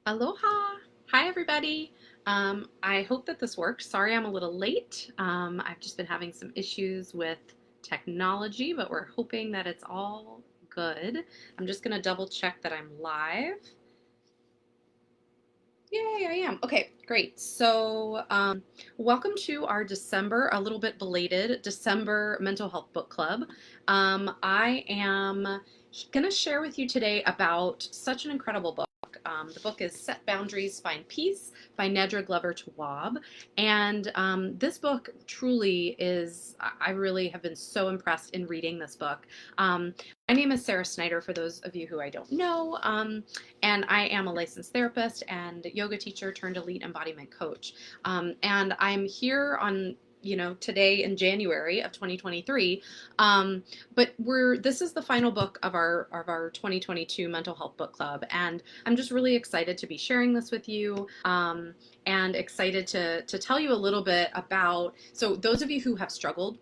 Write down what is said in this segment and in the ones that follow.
Aloha! Hi, everybody. I hope that this works. Sorry I'm a little late. I've just been having some issues with technology, but we're hoping that it's all good. I'm just going to double check that I'm live. Yay, I am. Okay, great. Welcome to our December, a little bit belated December Mental Health Book Club. I am going to share with you today about such an incredible book. The book is Set Boundaries, Find Peace by Nedra Glover Tawwab. And this book truly is, I really have been so impressed in reading this book. My name is Sarah Snyder, for those of you who I don't know. And I am a licensed therapist and yoga teacher turned elite embodiment coach. And I'm here on today in January of 2023. But this is the final book of our 2022 Mental Health Book Club, and I'm just really excited to be sharing this with you. And excited to tell you a little bit about, so those of you who have struggled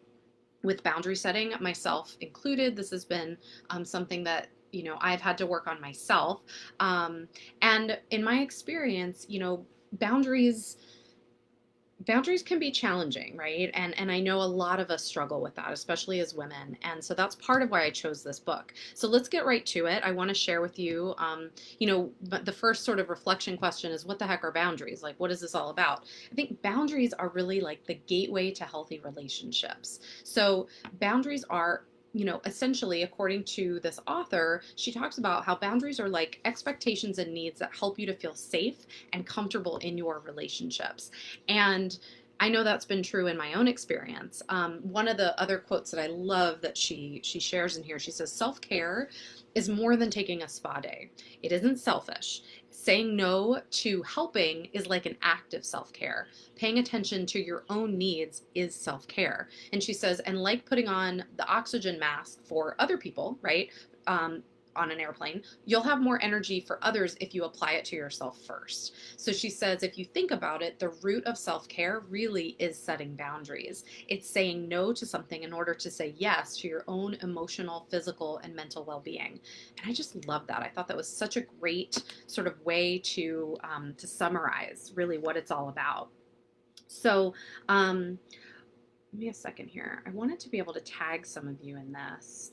with boundary setting, myself included, this has been something that I've had to work on myself. And in my experience, boundaries boundaries can be challenging, right? And I know a lot of us struggle with that, especially as women. And so that's part of why I chose this book. So let's get right to it. I want to share with you, but the first sort of reflection question is, what the heck are boundaries? Like, what is this all about? I think boundaries are really like the gateway to healthy relationships. So boundaries are, essentially, according to this author, she talks about how boundaries are like expectations and needs that help you to feel safe and comfortable in your relationships. And I know that's been true in my own experience. One of the other quotes that I love that she shares in here, she says, self-care is more than taking a spa day. It isn't selfish. Saying no to helping is like an act of self-care. Paying attention to your own needs is self-care. And she says, and like putting on the oxygen mask for other people, right? On an airplane, you'll have more energy for others if you apply it to yourself first. So she says, if you think about it, the root of self care really is setting boundaries. It's saying no to something in order to say yes to your own emotional, physical, and mental well being. And I just love that. I thought that was such a great sort of way to summarize really what it's all about. So, give me a second here. I wanted to be able to tag some of you in this.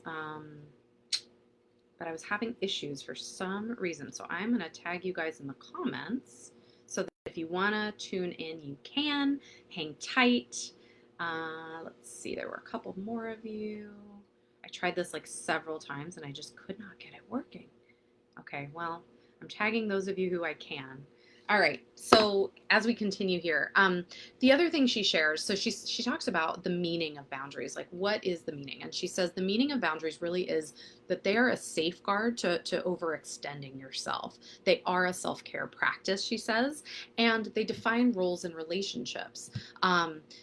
But I was having issues for some reason. So I'm going to tag you guys in the comments so that if you want to tune in, you can. Hang tight. Let's see, there were a couple more of you. I tried this like several times and I just could not get it working. Okay, well, I'm tagging those of you who I can. All right, so as we continue here, the other thing she shares, so she talks about the meaning of boundaries, like what is the meaning? And she says the meaning of boundaries really is that they are a safeguard to overextending yourself. They are a self-care practice, she says, and they define roles in relationships.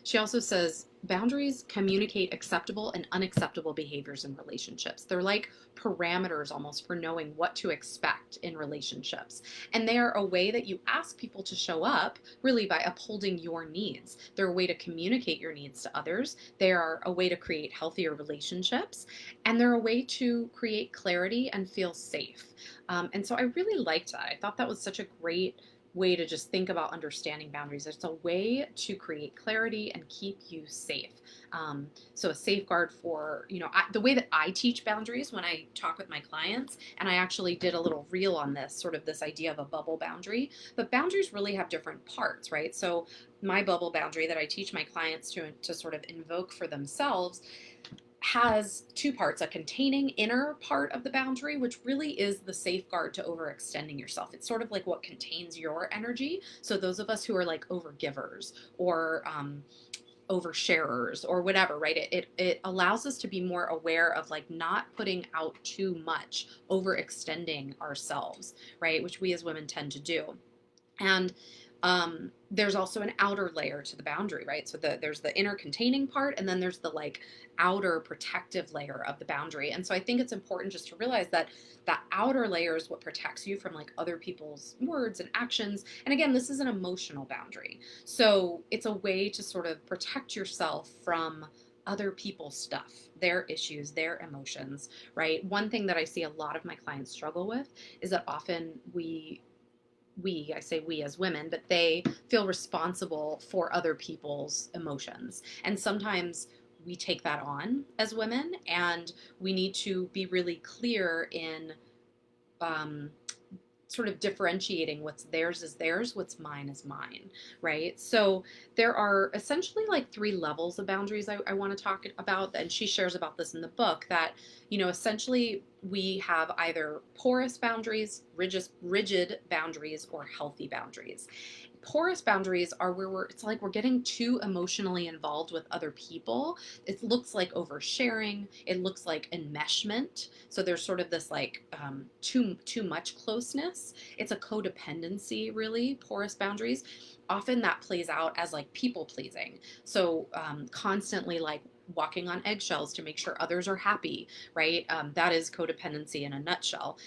She also says boundaries communicate acceptable and unacceptable behaviors in relationships. They're like parameters almost for knowing what to expect in relationships. And they are a way that you ask people to show up really by upholding your needs. They're a way to communicate your needs to others. They are a way to create healthier relationships. And they're a way to create clarity and feel safe. And so I really liked that. I thought that was such a great way to just think about understanding boundaries. It's a way to create clarity and keep you safe. So a safeguard for, the way that I teach boundaries when I talk with my clients, and I actually did a little reel on this, sort of this idea of a bubble boundary, but boundaries really have different parts, right? So my bubble boundary that I teach my clients to sort of invoke for themselves has two parts: a containing inner part of the boundary, which really is the safeguard to overextending yourself. It's sort of like what contains your energy. So those of us who are like overgivers or oversharers or whatever, right? It allows us to be more aware of like not putting out too much, overextending ourselves, right? Which we as women tend to do. And there's also an outer layer to the boundary, right? So there's the inner containing part, and then there's the like outer protective layer of the boundary. And so I think it's important just to realize that that outer layer is what protects you from like other people's words and actions. And again, this is an emotional boundary. So it's a way to sort of protect yourself from other people's stuff, their issues, their emotions, right? One thing that I see a lot of my clients struggle with is that often we I say we as women, but they feel responsible for other people's emotions. And sometimes we take that on as women, and we need to be really clear in um, sort of differentiating what's theirs is theirs, what's mine is mine, right? So there are essentially like three levels of boundaries I want to talk about, and she shares about this in the book that, essentially we have either porous boundaries, rigid boundaries, or healthy boundaries. Porous boundaries are where it's like we're getting too emotionally involved with other people. It looks like oversharing. It looks like enmeshment. So there's sort of this like too much closeness. It's a codependency, really. Porous boundaries. Often that plays out as like people pleasing. So constantly like walking on eggshells to make sure others are happy, right? That is codependency in a nutshell.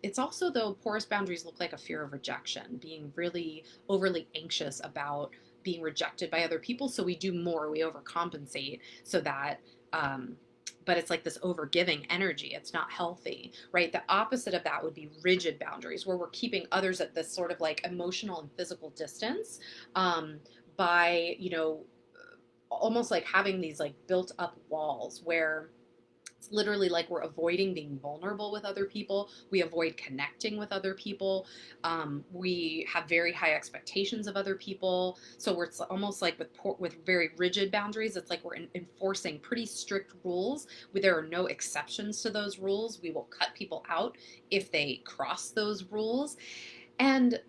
It's also, though, porous boundaries look like a fear of rejection, being really overly anxious about being rejected by other people. So we do more, we overcompensate so that, but it's like this overgiving energy. It's not healthy, right? The opposite of that would be rigid boundaries, where we're keeping others at this sort of like emotional and physical distance by, almost like having these like built up walls where it's literally like we're avoiding being vulnerable with other people. We avoid connecting with other people. We have very high expectations of other people. So we're it's almost like with very rigid boundaries, it's like we're enforcing pretty strict rules. There are no exceptions to those rules. We will cut people out if they cross those rules. And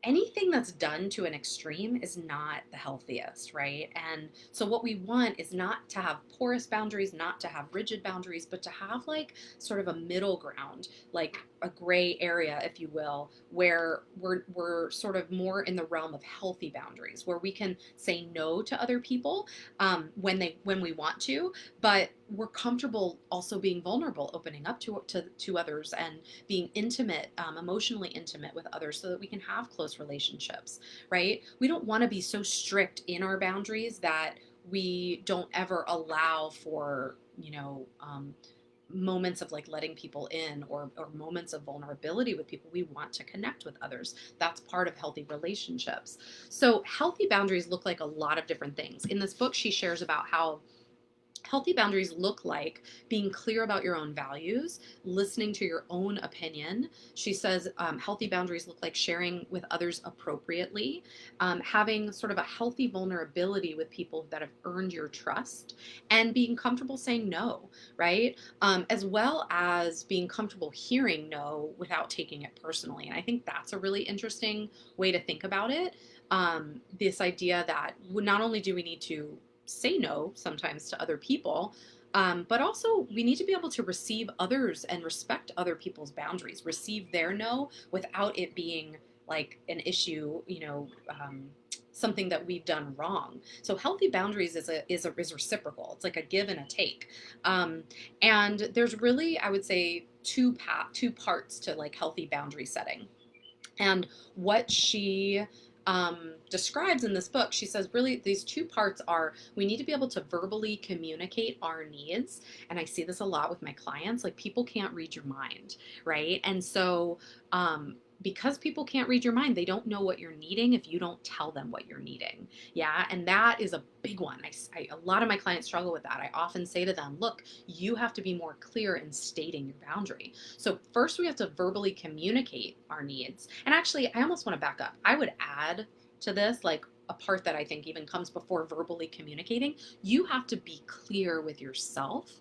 anything that's done to an extreme is not the healthiest, right? And so what we want is not to have porous boundaries, not to have rigid boundaries, but to have like sort of a middle ground, like a gray area, if you will, where we're sort of more in the realm of healthy boundaries, where we can say no to other people when we want to, but we're comfortable also being vulnerable, opening up to others, and being intimate, emotionally intimate with others, so that we can have close relationships, right? We don't want to be so strict in our boundaries that we don't ever allow for, moments of like letting people in, or moments of vulnerability with people. We want to connect with others. That's part of healthy relationships. So healthy boundaries look like a lot of different things. In this book, she shares about how healthy boundaries look like being clear about your own values, listening to your own opinion. She says healthy boundaries look like sharing with others appropriately, having sort of a healthy vulnerability with people that have earned your trust, and being comfortable saying no, right? As well as being comfortable hearing no without taking it personally. And I think that's a really interesting way to think about it. This idea that not only do we need to say no sometimes to other people, but also we need to be able to receive others and respect other people's boundaries, receive their no without it being like an issue, something that we've done wrong. So healthy boundaries is reciprocal. It's like a give and a take. And there's really, I would say, two parts to like healthy boundary setting. And what she describes in this book, she says really these two parts are, we need to be able to verbally communicate our needs. And I see this a lot with my clients, like people can't read your mind, right? And so because people can't read your mind, they don't know what you're needing if you don't tell them what you're needing. Yeah. And that is a big one. A lot of my clients struggle with that. I often say to them, look, you have to be more clear in stating your boundary. So first we have to verbally communicate our needs. And actually, I almost want to back up. I would add to this, like a part that I think even comes before verbally communicating. You have to be clear with yourself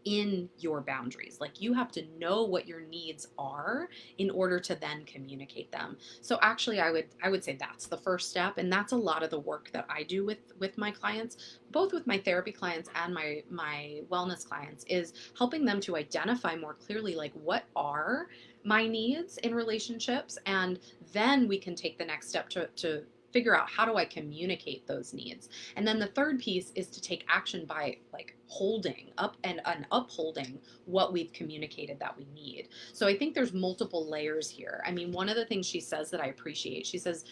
in your boundaries. Like you have to know what your needs are in order to then communicate them. So actually I would say that's the first step, and that's a lot of the work that I do with my clients, both with my therapy clients and my wellness clients, is helping them to identify more clearly like what are my needs in relationships, and then we can take the next step to figure out how do I communicate those needs. And then the third piece is to take action by like holding up and upholding what we've communicated that we need. So I think there's multiple layers here. I mean, one of the things she says that I appreciate, she says,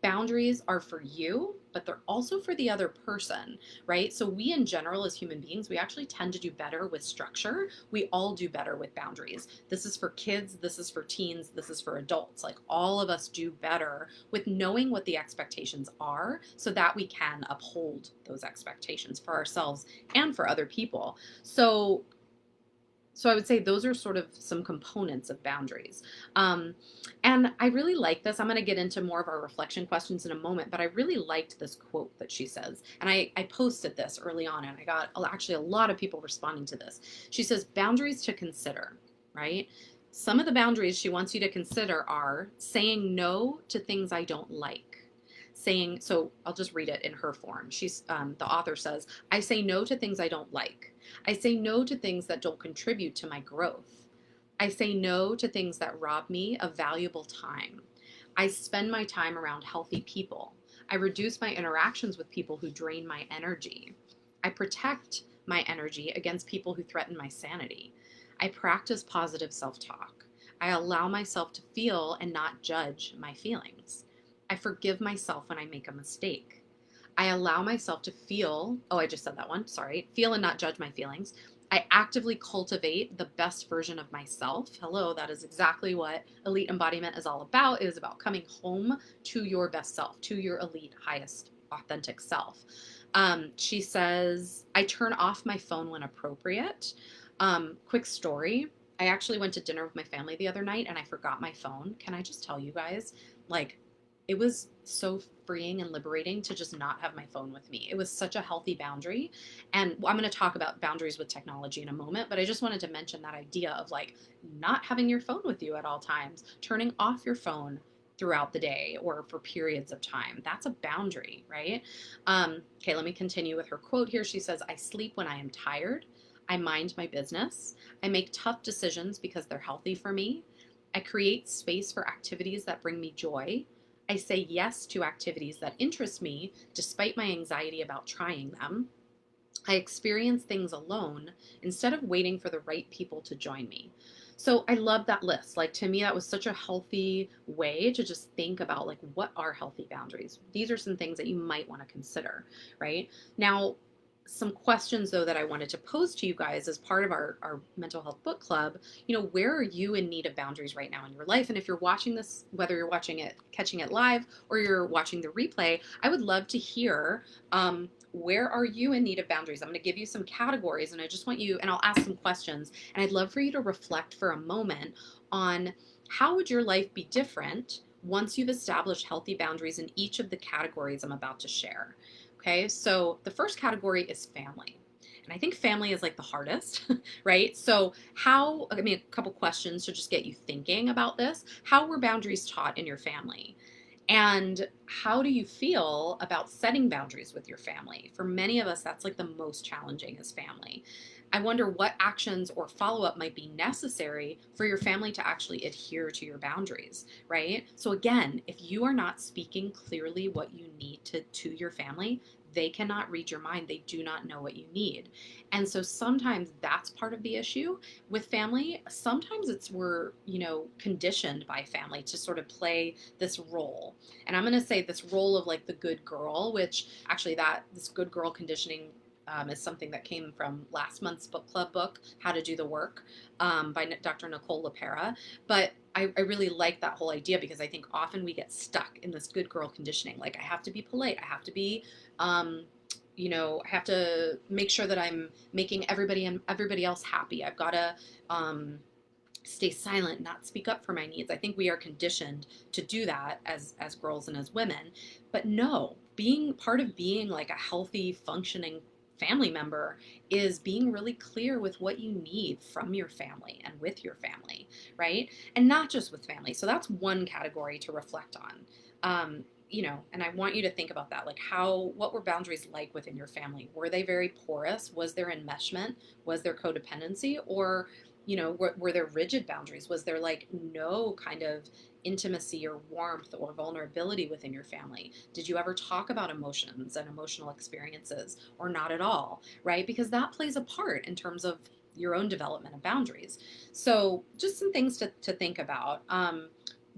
boundaries are for you, but they're also for the other person, right? So we in general as human beings, we actually tend to do better with structure. We all do better with boundaries. This is for kids, this is for teens, this is for adults. Like all of us do better with knowing what the expectations are so that we can uphold those expectations for ourselves and for other people. So I would say those are sort of some components of boundaries. Um, and I really like this. I'm going to get into more of our reflection questions in a moment, but I really liked this quote that she says. And I posted this early on, and I got actually a lot of people responding to this. She says, boundaries to consider, right? Some of the boundaries she wants you to consider are saying no to things I don't like. So I'll just read it in her form. The author says, I say no to things I don't like. I say no to things that don't contribute to my growth. I say no to things that rob me of valuable time. I spend my time around healthy people. I reduce my interactions with people who drain my energy. I protect my energy against people who threaten my sanity. I practice positive self-talk. I allow myself to feel and not judge my feelings. I forgive myself when I make a mistake. I allow myself to feel, oh, I just said that one, sorry, feel and not judge my feelings. I actively cultivate the best version of myself. Hello, that is exactly what elite embodiment is all about. It is about coming home to your best self, to your elite, highest, authentic self. She says, I turn off my phone when appropriate. Quick story. I actually went to dinner with my family the other night and I forgot my phone. Can I just tell you guys, like, it was so freeing and liberating to just not have my phone with me. It was such a healthy boundary. And I'm going to talk about boundaries with technology in a moment, but I just wanted to mention that idea of like not having your phone with you at all times, turning off your phone throughout the day or for periods of time. That's a boundary, right? Okay, let me continue with her quote here. She says, I sleep when I am tired. I mind my business. I make tough decisions because they're healthy for me. I create space for activities that bring me joy. I say yes to activities that interest me despite my anxiety about trying them. I experience things alone instead of waiting for the right people to join me. So I love that list. Like to me, that was such a healthy way to just think about like what are healthy boundaries. These are some things that you might want to consider, right? Now, some questions though that I wanted to pose to you guys as part of our mental health book club, where are you in need of boundaries right now in your life? And if you're watching this, whether you're watching it, catching it live, or you're watching the replay, I would love to hear where are you in need of boundaries? I'm going to give you some categories and I just want you, and I'll ask some questions, and I'd love for you to reflect for a moment on how would your life be different once you've established healthy boundaries in each of the categories I'm about to share. Okay, so the first category is family. And I think family is like the hardest, right? So a couple questions to just get you thinking about this. How were boundaries taught in your family? And how do you feel about setting boundaries with your family? For many of us, that's like the most challenging is family. I wonder what actions or follow-up might be necessary for your family to actually adhere to your boundaries, right? So again, if you are not speaking clearly what you need to your family, they cannot read your mind. They do not know what you need. And so sometimes that's part of the issue with family. Sometimes we're, conditioned by family to sort of play this role. And I'm going to say this role of like the good girl, which actually this good girl conditioning is something that came from last month's book club book, How to Do the Work, by Dr. Nicole LaPera. But I really like that whole idea because I think often we get stuck in this good girl conditioning. Like I have to be polite. I have to be, I have to make sure that I'm making everybody else happy. I've got to stay silent, not speak up for my needs. I think we are conditioned to do that as girls and as women. But no, being part of being like a healthy, functioning family member is being really clear with what you need from your family and with your family, right? And not just with family. So that's one category to reflect on. And I want you to think about that. Like what were boundaries like within your family? Were they very porous? Was there enmeshment? Was there codependency? Or, were there rigid boundaries? Was there like no kind of intimacy or warmth or vulnerability within your family? Did you ever talk about emotions and emotional experiences or not at all, right? Because that plays a part in terms of your own development of boundaries. So just some things to think about.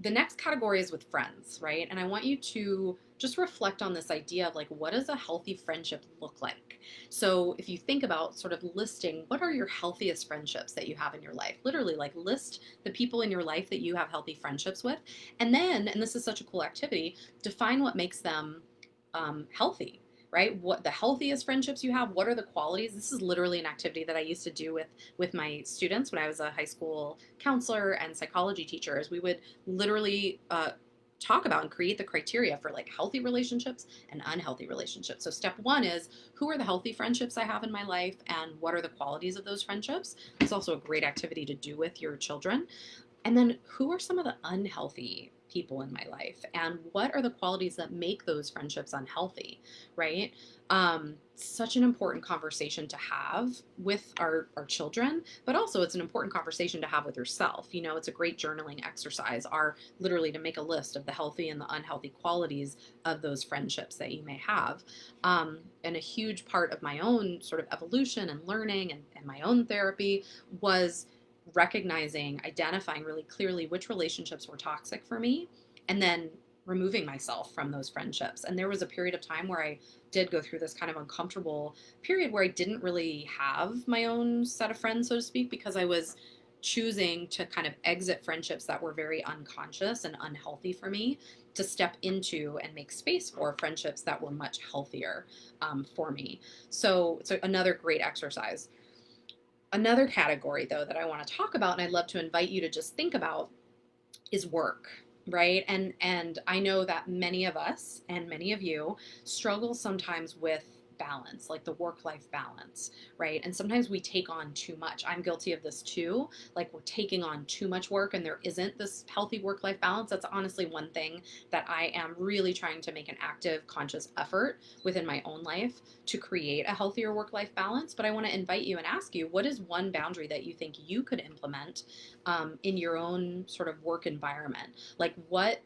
The next category is with friends, right? And I want you to just reflect on this idea of like, what does a healthy friendship look like? So if you think about sort of listing what are your healthiest friendships that you have in your life, literally like list the people in your life that you have healthy friendships with. And then, and this is such a cool activity, define what makes them healthy, right? What the healthiest friendships you have, what are the qualities? This is literally an activity that I used to do with my students when I was a high school counselor and psychology teacher. Is we would literally talk about and create the criteria for like healthy relationships and unhealthy relationships. So step one is, who are the healthy friendships I have in my life and what are the qualities of those friendships? It's also a great activity to do with your children. And then, who are some of the unhealthy people in my life and what are the qualities that make those friendships unhealthy, right? Such an important conversation to have with our children, but also it's an important conversation to have with yourself. You know, it's a great journaling exercise, are literally to make a list of the healthy and the unhealthy qualities of those friendships that you may have. And a huge part of my own sort of evolution and learning and my own therapy was recognizing, identifying really clearly which relationships were toxic for me, and then removing myself from those friendships. And there was a period of time where I did go through this kind of uncomfortable period where I didn't really have my own set of friends, so to speak, because I was choosing to kind of exit friendships that were very unconscious and unhealthy for me to step into and make space for friendships that were much healthier for me. So it's another great exercise. Another category, though, that I want to talk about and I'd love to invite you to just think about is work, right? And I know that many of us and many of you struggle sometimes with balance, like the work-life balance, right? And sometimes we take on too much. I'm guilty of this too. Like we're taking on too much work and there isn't this healthy work-life balance. That's honestly one thing that I am really trying to make an active, conscious effort within my own life to create a healthier work-life balance. But I want to invite you and ask you, what is one boundary that you think you could implement in your own sort of work environment? Like what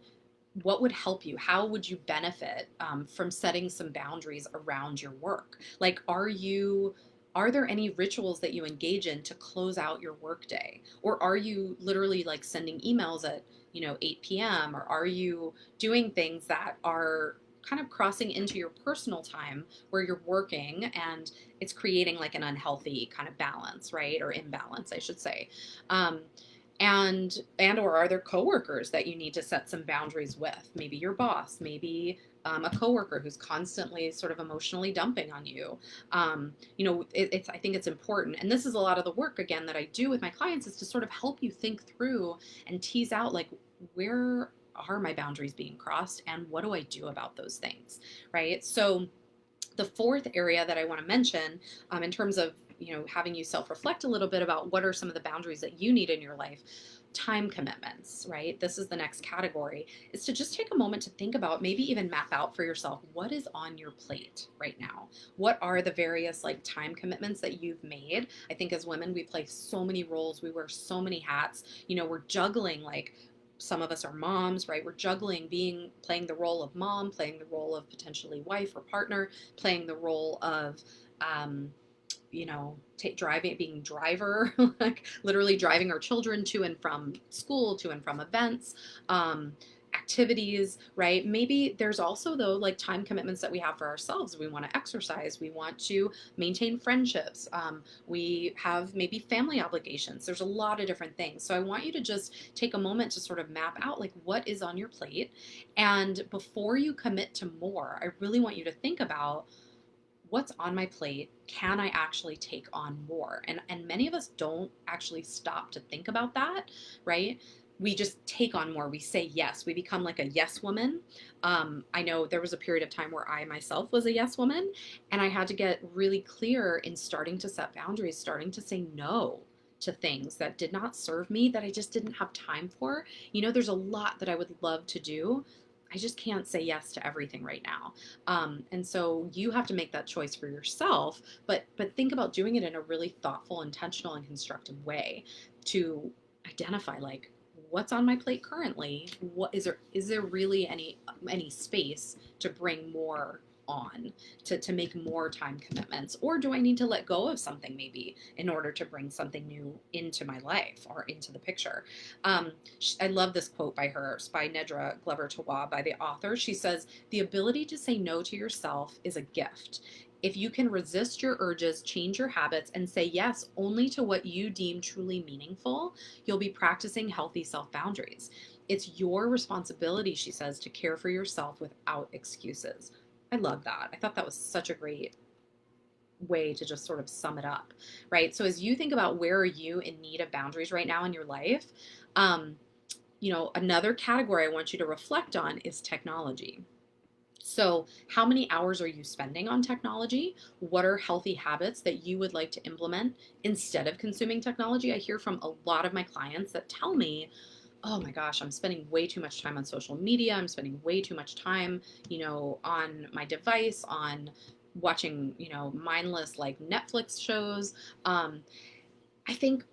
would help you? How would you benefit from setting some boundaries around your work? Like, are there any rituals that you engage in to close out your workday? Or are you literally like sending emails at, 8 p.m.? Or are you doing things that are kind of crossing into your personal time where you're working and it's creating like an unhealthy kind of balance, right? Or imbalance, I should say. Um, and or are there coworkers that you need to set some boundaries with? Maybe your boss, maybe a coworker who's constantly sort of emotionally dumping on you. It's I think it's important, and this is a lot of the work again that I do with my clients, is to sort of help you think through and tease out like, where are my boundaries being crossed and what do I do about those things, right? So the fourth area that I want to mention, in terms of having you self-reflect a little bit about what are some of the boundaries that you need in your life, time commitments, right? This is the next category, is to just take a moment to think about, maybe even map out for yourself, what is on your plate right now? What are the various like time commitments that you've made? I think as women, we play so many roles, we wear so many hats, we're juggling, like some of us are moms, right? We're juggling playing the role of mom, playing the role of potentially wife or partner, playing the role of driving, being driver, like literally driving our children to and from school, to and from events, activities, right? Maybe there's also, though, like time commitments that we have for ourselves. We want to exercise, we want to maintain friendships, we have maybe family obligations. There's a lot of different things. So I want you to just take a moment to sort of map out like what is on your plate. And before you commit to more, I really want you to think about, what's on my plate? Can I actually take on more? And many of us don't actually stop to think about that, right? We just take on more. We say yes. We become like a yes woman. I know there was a period of time where I myself was a yes woman, and I had to get really clear in starting to set boundaries, starting to say no to things that did not serve me, that I just didn't have time for. There's a lot that I would love to do. I just can't say yes to everything right now. And so you have to make that choice for yourself, but think about doing it in a really thoughtful, intentional, and constructive way to identify like, what's on my plate currently? What is there really any space to bring more on to make more time commitments? Or do I need to let go of something maybe in order to bring something new into my life or into the picture? I love this quote by her, it's by Nedra Glover Tawwab, by the author. She says, "The ability to say no to yourself is a gift. If you can resist your urges, change your habits, and say yes only to what you deem truly meaningful, you'll be practicing healthy self boundaries. It's your responsibility," she says, "to care for yourself without excuses." I love that. I thought that was such a great way to just sort of sum it up, right? So as you think about where are you in need of boundaries right now in your life, um, another category I want you to reflect on is technology. So, how many hours are you spending on technology? What are healthy habits that you would like to implement instead of consuming technology? I hear from a lot of my clients that tell me, "Oh my gosh, I'm spending way too much time on social media. I'm spending way too much time, on my device, on watching, mindless like Netflix shows." I think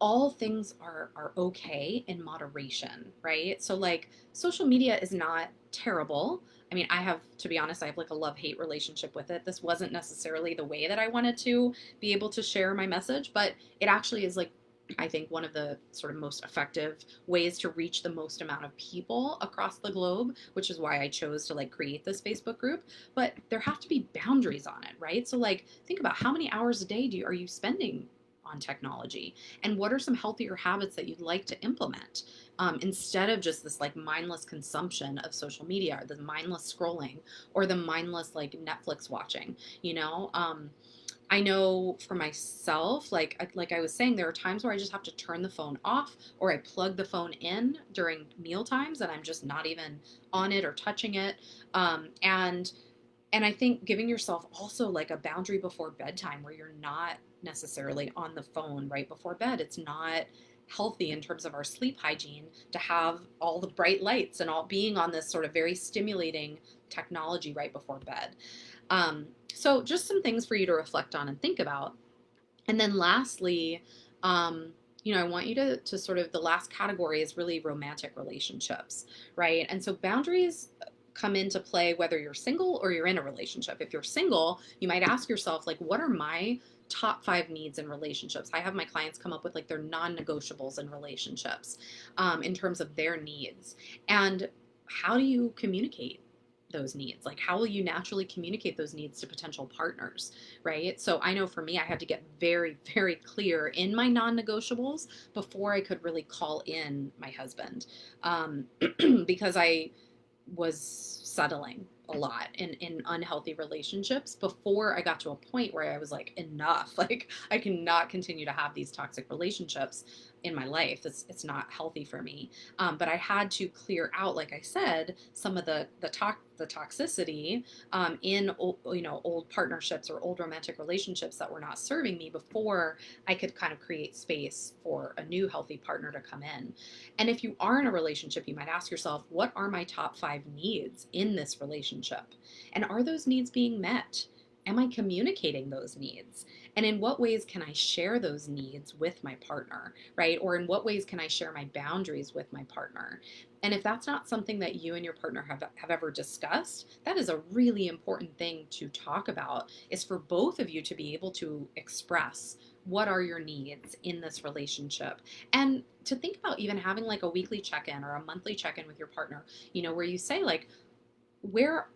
all things are okay in moderation, right? So like social media is not terrible. I mean, to be honest, I have like a love-hate relationship with it. This wasn't necessarily the way that I wanted to be able to share my message, but it actually is like, I think, one of the sort of most effective ways to reach the most amount of people across the globe, which is why I chose to like create this Facebook group. But there have to be boundaries on it, right? So like think about how many hours a day are you spending on technology, and what are some healthier habits that you'd like to implement, instead of just this like mindless consumption of social media, or the mindless scrolling, or the mindless like Netflix watching. I know for myself, like I was saying, there are times where I just have to turn the phone off, or I plug the phone in during meal times and I'm just not even on it or touching it. And I think giving yourself also like a boundary before bedtime where you're not necessarily on the phone right before bed. It's not healthy in terms of our sleep hygiene to have all the bright lights and all being on this sort of very stimulating technology right before bed. So just some things for you to reflect on and think about. And then lastly, I want you to sort of, the last category is really romantic relationships, right? And so boundaries come into play whether you're single or you're in a relationship. If you're single, you might ask yourself, like, what are my top 5 needs in relationships? I have my clients come up with like their non-negotiables in relationships, in terms of their needs. And how do you communicate those needs? Like, how will you naturally communicate those needs to potential partners, right? So I know for me, I had to get very, very clear in my non-negotiables before I could really call in my husband, because I was settling a lot in unhealthy relationships before I got to a point where I was like, enough. Like, I cannot continue to have these toxic relationships in my life. It's not healthy for me. But I had to clear out, like I said, some of the toxicity, in old partnerships or old romantic relationships that were not serving me before I could kind of create space for a new healthy partner to come in. And if you are in a relationship, you might ask yourself, what are my top 5 needs in this relationship? And are those needs being met? Am I communicating those needs? And in what ways can I share those needs with my partner, right? Or in what ways can I share my boundaries with my partner? And if that's not something that you and your partner have ever discussed, that is a really important thing to talk about, is for both of you to be able to express what are your needs in this relationship, and to think about even having like a weekly check-in or a monthly check-in with your partner, where you say like, where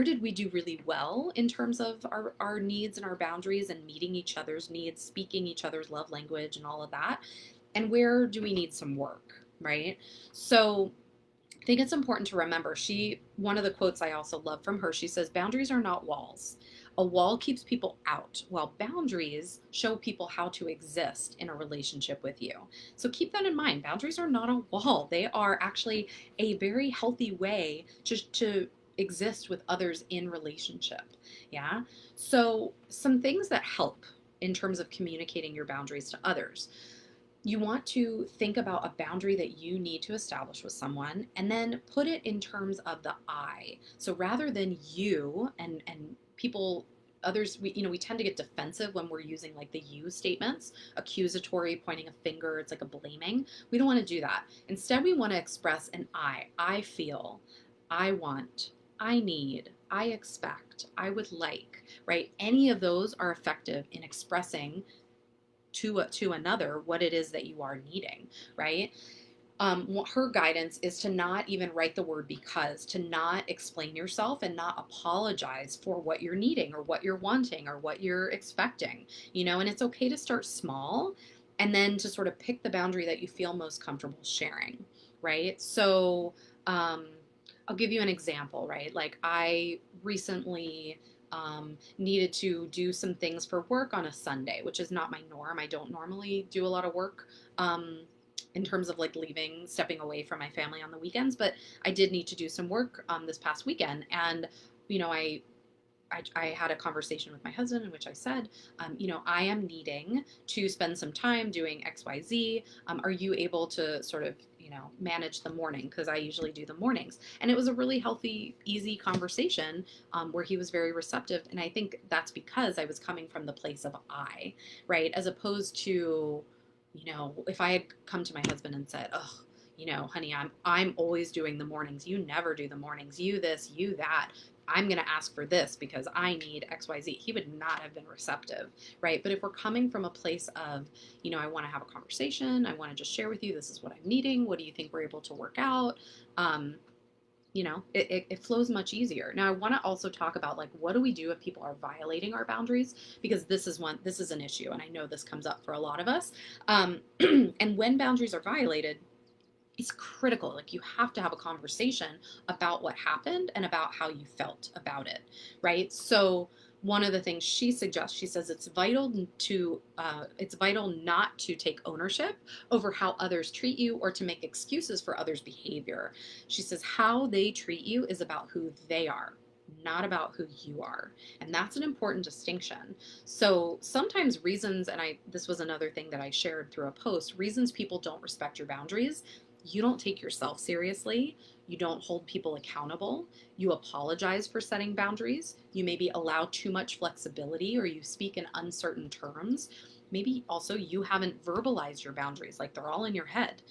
did we do really well in terms of our needs and our boundaries and meeting each other's needs, speaking each other's love language and all of that, and where do we need some work, right? So I think it's important to remember, one of the quotes I also love from her, she says, boundaries are not walls. A wall keeps people out, while boundaries show people how to exist in a relationship with you. So keep that in mind. Boundaries are not a wall. They are actually a very healthy way to exist with others in relationship. Yeah. So some things that help in terms of communicating your boundaries to others. You want to think about a boundary that you need to establish with someone, and then put it in terms of the I. So rather than you and people, others, we tend to get defensive when we're using like the you statements, accusatory, pointing a finger, it's like a blaming. We don't want to do that. Instead, we want to express an I feel, I want, I need, I expect, I would like, right? Any of those are effective in expressing to another what it is that you are needing, right? Her guidance is to not even write the word because, to not explain yourself and not apologize for what you're needing or what you're wanting or what you're expecting, and it's okay to start small and then to sort of pick the boundary that you feel most comfortable sharing, right? So, um, I'll give you an example, right? Like I recently needed to do some things for work on a Sunday, which is not my norm. I don't normally do a lot of work. In terms of like stepping away from my family on the weekends, but I did need to do some work this past weekend, and you know, I had a conversation with my husband in which I said, I am needing to spend some time doing X, Y, Z. Are you able to sort of, manage the morning? Because I usually do the mornings. And it was a really healthy, easy conversation where he was very receptive. And I think that's because I was coming from the place of I, right? As opposed to, if I had come to my husband and said, oh, honey, I'm always doing the mornings. You never do the mornings. You this, you that. I'm going to ask for this because I need XYZ. He would not have been receptive, right? But if we're coming from a place of, I want to have a conversation, I want to just share with you, this is what I'm needing. What do you think we're able to work out? It flows much easier. Now, I want to also talk about like, what do we do if people are violating our boundaries? Because this is an issue. And I know this comes up for a lot of us. And when boundaries are violated, it's critical. Like you have to have a conversation about what happened and about how you felt about it, right? So one of the things she suggests, she says it's vital not to take ownership over how others treat you or to make excuses for others' behavior. She says how they treat you is about who they are, not about who you are. And that's an important distinction. So sometimes reasons, and this was another thing that I shared through a post, reasons people don't respect your boundaries: you don't take yourself seriously, you don't hold people accountable, you apologize for setting boundaries, you maybe allow too much flexibility, or you speak in uncertain terms. Maybe also you haven't verbalized your boundaries, like they're all in your head.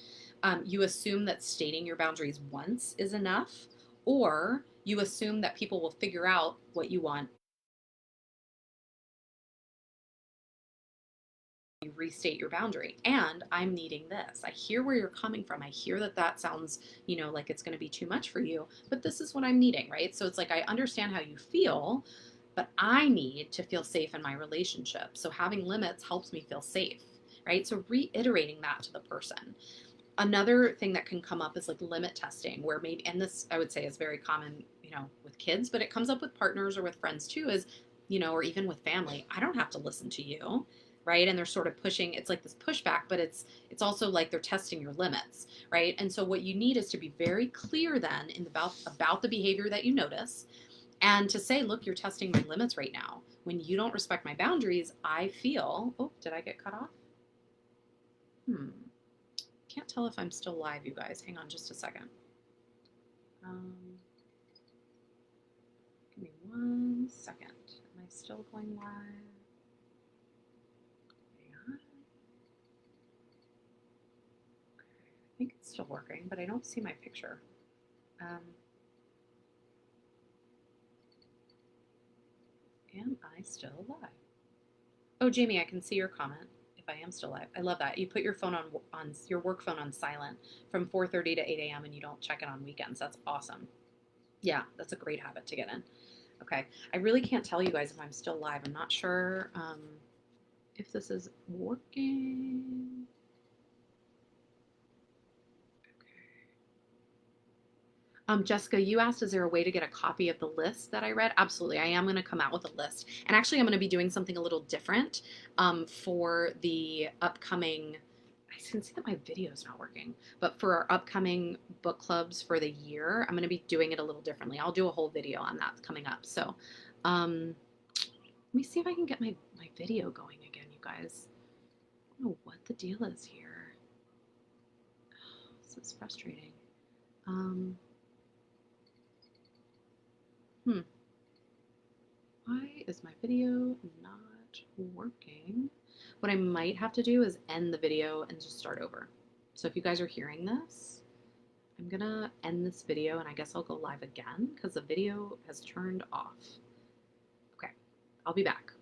You assume that stating your boundaries once is enough, or you assume that people will figure out what you want. You restate your boundary, and I'm needing this. I hear where you're coming from. I hear that sounds, like it's going to be too much for you, but this is what I'm needing, right? So it's like, I understand how you feel, but I need to feel safe in my relationship. So having limits helps me feel safe, right? So reiterating that to the person. Another thing that can come up is like limit testing, where maybe, and this I would say is very common, with kids, but it comes up with partners or with friends too, is, or even with family. I don't have to listen to you, right? And they're sort of pushing, it's like this pushback, but it's also like they're testing your limits, right? And so what you need is to be very clear then about the behavior that you notice, and to say, look, you're testing my limits right now. When you don't respect my boundaries, I feel, oh, did I get cut off? Can't tell if I'm still live, you guys. Hang on just a second. Give me 1 second. Am I still going live? Hang on. Okay. I think it's still working, but I don't see my picture. Am I still live? Oh, Jamie, I can see your comment. If I am still live, I love that. You put your phone on your work phone on silent from 4:30 to 8 a.m. and you don't check it on weekends. That's awesome. Yeah, that's a great habit to get in. Okay, I really can't tell you guys if I'm still live. I'm not sure if this is working. Jessica, you asked, is there a way to get a copy of the list that I read? Absolutely. I am going to come out with a list. And actually, I'm going to be doing something a little different for the upcoming. I can see that my video is not working, but for our upcoming book clubs for the year, I'm going to be doing it a little differently. I'll do a whole video on that coming up. So let me see if I can get my video going again, you guys. I don't know what the deal is here. This is frustrating. Why is my video not working? What I might have to do is end the video and just start over. So if you guys are hearing this, I'm gonna end this video and I guess I'll go live again because the video has turned off. Okay, I'll be back.